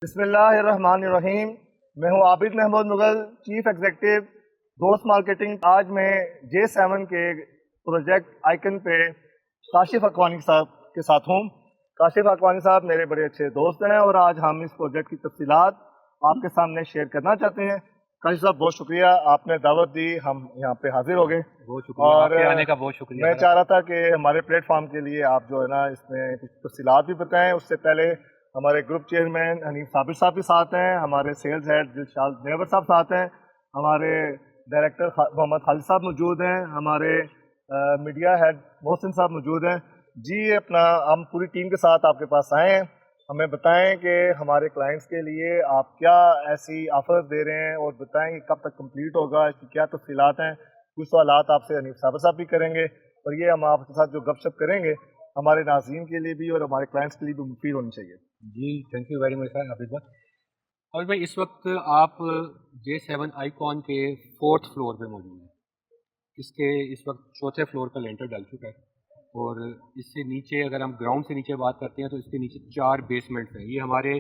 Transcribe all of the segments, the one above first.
بسم اللہ الرحمن الرحیم. میں ہوں عابد محمود مغل, چیف ایگزیکٹو دوست مارکیٹنگ. آج میں J7 کے پروجیکٹ آئیکن پہ کاشف اکوانی صاحب کے ساتھ ہوں. کاشف اکوانی صاحب میرے بڑے اچھے دوست ہیں اور آج ہم اس پروجیکٹ کی تفصیلات آپ کے سامنے شیئر کرنا چاہتے ہیں. کاشف صاحب بہت شکریہ, آپ نے دعوت دی, ہم یہاں پہ حاضر ہو گئے. بہت شکریہ, آپ کے آنے کا بہت شکریہ. میں چاہ رہا تھا کہ ہمارے پلیٹ فارم کے لیے آپ جو ہے نا اس میں کچھ تفصیلات بھی بتائیں. اس سے پہلے ہمارے گروپ چیئرمین حنیف صابر صاحب بھی ساتھ ہیں, ہمارے سیلز ہیڈ دلشاد نیور صاحب ساتھ ہیں, ہمارے ڈائریکٹر محمد خالد صاحب موجود ہیں, ہمارے میڈیا ہیڈ محسن صاحب موجود ہیں. جی اپنا ہم پوری ٹیم کے ساتھ آپ کے پاس آئے ہیں. ہمیں بتائیں کہ ہمارے کلائنٹس کے لیے آپ کیا ایسی آفر دے رہے ہیں اور بتائیں کہ کب تک کمپلیٹ ہوگا, اس کی کیا تفصیلات ہیں. کچھ سوالات آپ سے حنیف صابر صاحب بھی کریں گے اور یہ ہم آپ کے ساتھ جو گپ شپ کریں گے ہمارے ناظرین کے لیے بھی اور ہمارے کلائنٹس کے لیے بھی مفید ہونی چاہیے. جی تھینک یو ویری مچ سر عابد بھائی. اور بھائی اس وقت آپ J7 آئیکن کے 4th فلور پہ موجود ہیں. اس کے اس وقت چوتھے فلور کا لینٹر ڈل چکا ہے اور اس سے نیچے اگر ہم گراؤنڈ سے نیچے بات کرتے ہیں تو اس کے نیچے 4 بیسمنٹس ہیں. یہ ہمارے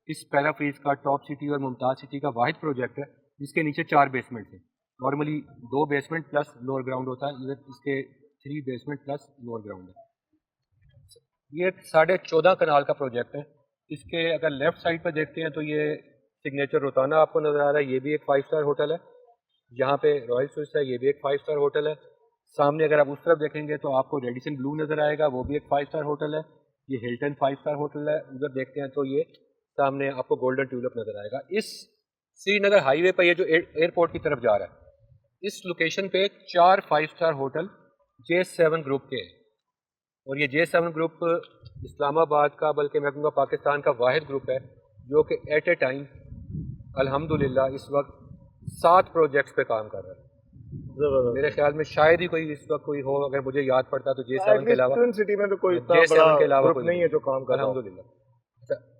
اس پیرافریز کا ٹاپ سٹی اور ممتاز سٹی کا واحد پروجیکٹ ہے جس کے نیچے 4 بیسمنٹس ہیں. Normally 2 basement plus lower ground ہوتا ہے, ادھر اس کے 3 بیسمنٹ پلس لوور گراؤنڈ ہے. یہ 14.5 کنال کا پروجیکٹ ہے. اس کے اگر لیفٹ سائڈ پہ دیکھتے ہیں تو یہ سگنیچر روتانا آپ کو نظر آ رہا ہے, یہ بھی ایک 5 اسٹار ہوٹل ہے. یہاں پہ رائل سوئس ہے, یہ بھی ایک 5 اسٹار ہوٹل ہے. سامنے اگر آپ اس طرف دیکھیں گے تو آپ کو ریڈیسن بلو نظر آئے گا, وہ بھی ایک 5 اسٹار ہوٹل ہے. یہ ہلٹن 5 اسٹار ہوٹل ہے. ادھر دیکھتے ہیں تو یہ سامنے آپ کو گولڈن ٹیولپ نظر آئے گا. اس سری نگر ہائی وے پہ یہ جو ایئرپورٹ کی طرف جا رہا ہے, اس لوکیشن پہ 4 5 اسٹار ہوٹل J7 گروپ کے ہیں. اور یہ J7 گروپ اسلام آباد کا بلکہ میں کہوں گا پاکستان کا واحد گروپ ہے جو کہ ایٹ اے ٹائم الحمدللہ اس وقت 7 پروجیکٹس پہ کام کر رہا ہے. میرے خیال میں شاید ہی کوئی اس وقت کوئی ہو, اگر مجھے یاد پڑتا تو J7 کے علاوہ سٹی میں تو کوئی J7 کے علاوہ کوئی نہیں ہے جو کام کر رہا ہے الحمدللہ.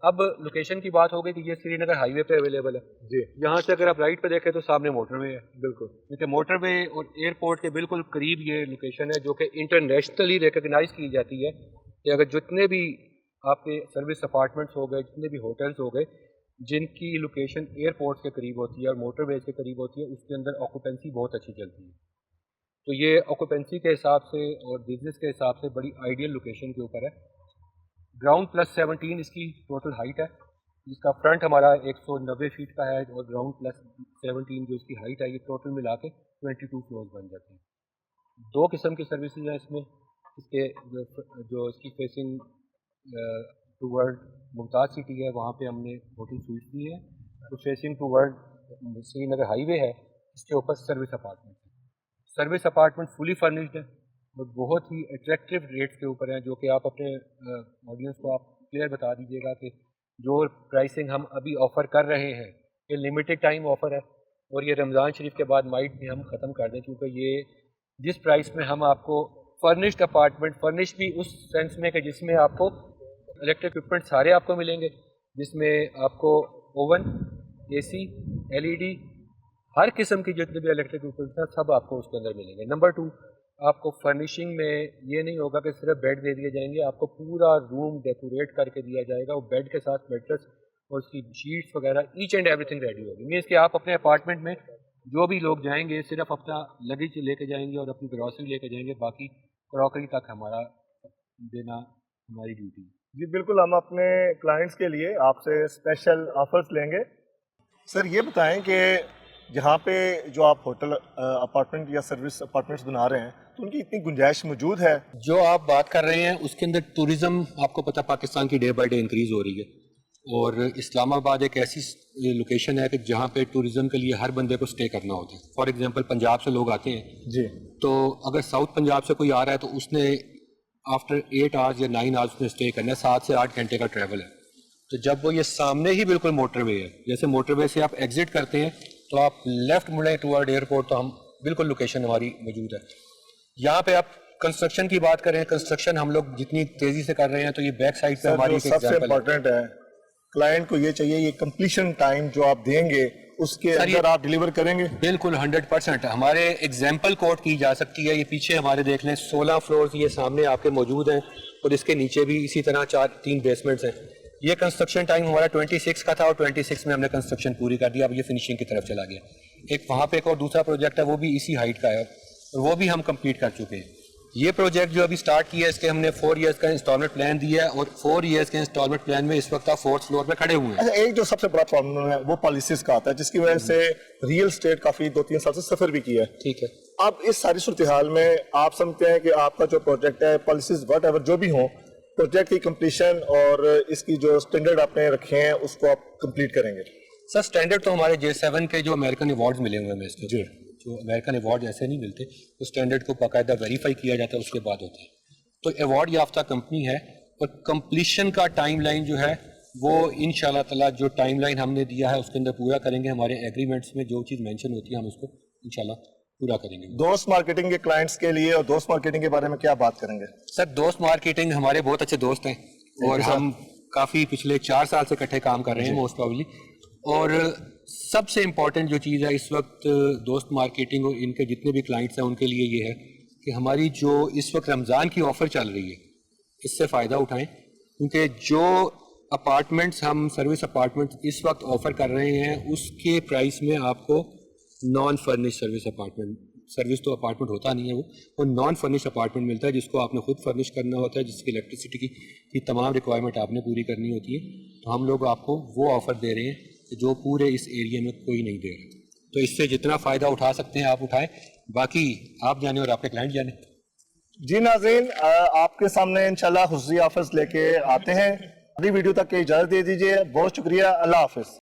اب لوکیشن کی بات ہو گئی کہ یہ سری نگر ہائی وے پہ اویلیبل ہے. جی یہاں سے اگر آپ رائٹ پہ دیکھیں تو سامنے موٹر وے ہے. بالکل, کیونکہ موٹر وے اور ایئرپورٹ کے بالکل قریب یہ لوکیشن ہے جو کہ انٹرنیشنلی ریکگنائز کی جاتی ہے کہ اگر جتنے بھی آپ کے سروس اپارٹمنٹس ہو گئے, جتنے بھی ہوٹلس ہو گئے جن کی لوکیشن ایئرپورٹ کے قریب ہوتی ہے اور موٹر ویز کے قریب ہوتی ہے, اس کے اندر آکوپینسی بہت اچھی چلتی ہے. تو یہ آکوپینسی کے حساب سے اور بزنس کے حساب سے بڑی آئیڈیل لوکیشن کے اوپر ہے. گراؤنڈ پلس 17 اس کی ٹوٹل ہائٹ ہے, جس کا فرنٹ ہمارا 190 فیٹ کا ہے اور گراؤنڈ پلس 17 جو اس کی ہائٹ ہے, یہ ٹوٹل ملا کے 22 فلورز بن جاتے ہیں. 2 قسم کی سروسز ہیں اس میں. اس کے جو اس کی facing toward Mumtaz city ہے وہاں پہ ہم نے ہوٹل سوئٹس دی ہے. جو facing toward Srinagar highway ہے اس کے اوپر سروس اپارٹمنٹ ہے. سروس اپارٹمنٹ فلی فرنشڈ ہے اور بہت ہی اٹریکٹیو ریٹس کے اوپر ہیں, جو کہ آپ اپنے آڈینس کو آپ کلیئر بتا دیجیے گا کہ جو پرائسنگ ہم ابھی آفر کر رہے ہیں یہ لمیٹڈ ٹائم آفر ہے اور یہ رمضان شریف کے بعد مائٹ بھی ہم ختم کر دیں, کیونکہ یہ جس پرائس میں ہم آپ کو فرنشڈ اپارٹمنٹ, فرنش بھی اس سینس میں کہ جس میں آپ کو الیکٹرک اکوپمنٹ سارے آپ کو ملیں گے, جس میں آپ کو اوون, AC, LED, ہر قسم کی جتنے بھی الیکٹرک اکوپمنٹ ہیں سب آپ کو اس کے اندر ملیں گے. نمبر 2, آپ کو فرنیشنگ میں یہ نہیں ہوگا کہ صرف بیڈ دے دیے جائیں گے, آپ کو پورا روم ڈیکوریٹ کر کے دیا جائے گا. وہ بیڈ کے ساتھ میٹرس اور اس کی شیٹس وغیرہ each and everything ready ہوگی. مینس کہ آپ اپنے اپارٹمنٹ میں جو بھی لوگ جائیں گے صرف اپنا لگیج لے کے جائیں گے اور اپنی گروسری لے کے جائیں گے, باقی کراکری تک ہمارا دینا ہماری ڈیوٹی. جی بالکل, ہم اپنے کلائنٹس کے لیے آپ سے اسپیشل آفرز لیں گے. سر یہ بتائیں کہ جہاں پہ جو آپ ہوٹل اپارٹمنٹ یا سروس اپارٹمنٹس بنا رہے ہیں تو ان کی اتنی گنجائش موجود ہے؟ جو آپ بات کر رہے ہیں اس کے اندر ٹورزم آپ کو پتہ پاکستان کی ڈے بائی ڈے انکریز ہو رہی ہے, اور اسلام آباد ایک ایسی لوکیشن ہے کہ جہاں پہ ٹورزم کے لیے ہر بندے کو سٹے کرنا ہوتا ہے. فار ایگزامپل پنجاب سے لوگ آتے ہیں جی, تو اگر ساؤتھ پنجاب سے کوئی آ رہا ہے تو اس نے آفٹر 8 آورز یا 9 آورز اس نے اسٹے کرنا ہے, 7 سے 8 گھنٹے کا ٹریول ہے. تو جب وہ یہ سامنے ہی بالکل موٹر وے ہے, جیسے موٹر وے سے آپ ایگزٹ کرتے ہیں تو آپ لیفٹ مڑیں ٹوورڈ ایئرپورٹ, تو ہم بالکل لوکیشن ہماری موجود ہے. یہاں پہ آپ کنسٹرکشن کی بات کریں, کنسٹرکشن ہم لوگ جتنی تیزی سے کر رہے ہیں تو یہ بیک سائڈ پہ ہماری ایک سب سے امپورٹنٹ ہے کلائنٹ کو یہ چاہیے یہ کمپلیشن ٹائم جو آپ دیں گے اس کے اندر آپ ڈیلیور کریں گے. بالکل 100%. ہمارے ایگزامپل کوٹ کی جا سکتی ہے, یہ پیچھے ہمارے دیکھ لیں 16 فلورز یہ سامنے آپ کے موجود ہیں اور اس کے نیچے بھی اسی طرح 3 بیسمنٹس ہیں. یہ کنسٹرکشن ٹائم ہمارا 26 کا تھا اور 26 میں ہم نے کنسٹرکشن پوری کر دیا. اب یہ فنیشنگ کی طرف چلا گیا. ایک وہاں پہ ایک اور دوسرا پروجیکٹ ہے, وہ بھی اسی ہائٹ کا ہے اور وہ بھی ہم کمپلیٹ کر چکے ہیں. یہ پروجیکٹ جو ابھی سٹارٹ کیا ہے اس کے ہم نے 4 ایئرس کا انسٹالمنٹ پلان دیا ہے اور 4 ایئرس کے انسٹالمنٹ پلان میں اس وقت آپ 4th فلور پہ کھڑے ہوئے ہیں. ایک جو سب سے بڑا پرابلم ہے وہ پالیسیز کا آتا ہے جس کی وجہ سے ریئل اسٹیٹ کافی 2-3 سال سے سفر بھی کیا ہے. ٹھیک ہے, اب اس ساری صورتحال میں آپ سمجھتے ہیں کہ آپ کا جو پروجیکٹ ہے پالیسیز وٹ ایور جو بھی ہوں پروجیکٹ کی کمپلیشن اور اس کی جو اسٹینڈرڈ آپ نے رکھے ہیں اس کو آپ کمپلیٹ کریں گے؟ سر اسٹینڈرڈ تو ہمارے J7 کے جو امریکن ایوارڈز ملے ہوئے ہیں اس کے, جو امریکن ایوارڈ ایسے نہیں ملتے, اس اسٹینڈرڈ کو باقاعدہ ویریفائی کیا جاتا ہے اس کے بعد ہوتے ہیں. تو ایوارڈ یافتہ کمپنی ہے اور کمپلیشن کا ٹائم لائن جو ہے وہ انشاءاللہ تعالیٰ جو ٹائم لائن ہم نے دیا ہے اس کے اندر پورا کریں گے. ہمارے ایگریمنٹس میں جو چیز مینشن ہوتی ہے ہم اس کو انشاءاللہ پورا کریں گے. دوست مارکیٹنگ کے کلائنٹس کے لیے اور دوست مارکیٹنگ کے بارے میں کیا بات کریں گے؟ سر دوست مارکیٹنگ ہمارے بہت اچھے دوست ہیں اور ہم کافی پچھلے 4 سال سے اکٹھے کام کر رہے ہیں موسٹ پرابلی. اور سب سے امپورٹنٹ جو چیز ہے اس وقت دوست مارکیٹنگ اور ان کے جتنے بھی کلائنٹس ہیں ان کے لیے یہ ہے کہ ہماری جو اس وقت رمضان کی آفر چل رہی ہے اس سے فائدہ اٹھائیں, کیونکہ جو اپارٹمنٹس ہم سروس اپارٹمنٹس اس وقت آفر کر رہے ہیں اس کے پرائس میں آپ کو naan furnish service apartment, service تو اپارٹمنٹ ہوتا نہیں ہے وہ نان فرنش اپارٹمنٹ ملتا ہے جس کو آپ نے خود فرنش کرنا ہوتا ہے, جس کی الیکٹریسٹی کی تمام ریکوائرمنٹ آپ نے پوری کرنی ہوتی ہے. تو ہم لوگ آپ کو وہ آفر دے رہے ہیں جو پورے اس ایریا میں کوئی نہیں دے رہا. تو اس سے جتنا فائدہ اٹھا سکتے ہیں آپ اٹھائیں, باقی آپ جانیں اور آپ کے کلائنٹ جانیں. جی ناظرین, آپ کے سامنے انشاءاللہ خصوصی آفرز لے کے آتے ہیں. اگلی ویڈیو تک کی اجازت دے دیجیے. بہت شکریہ. اللہ حافظ.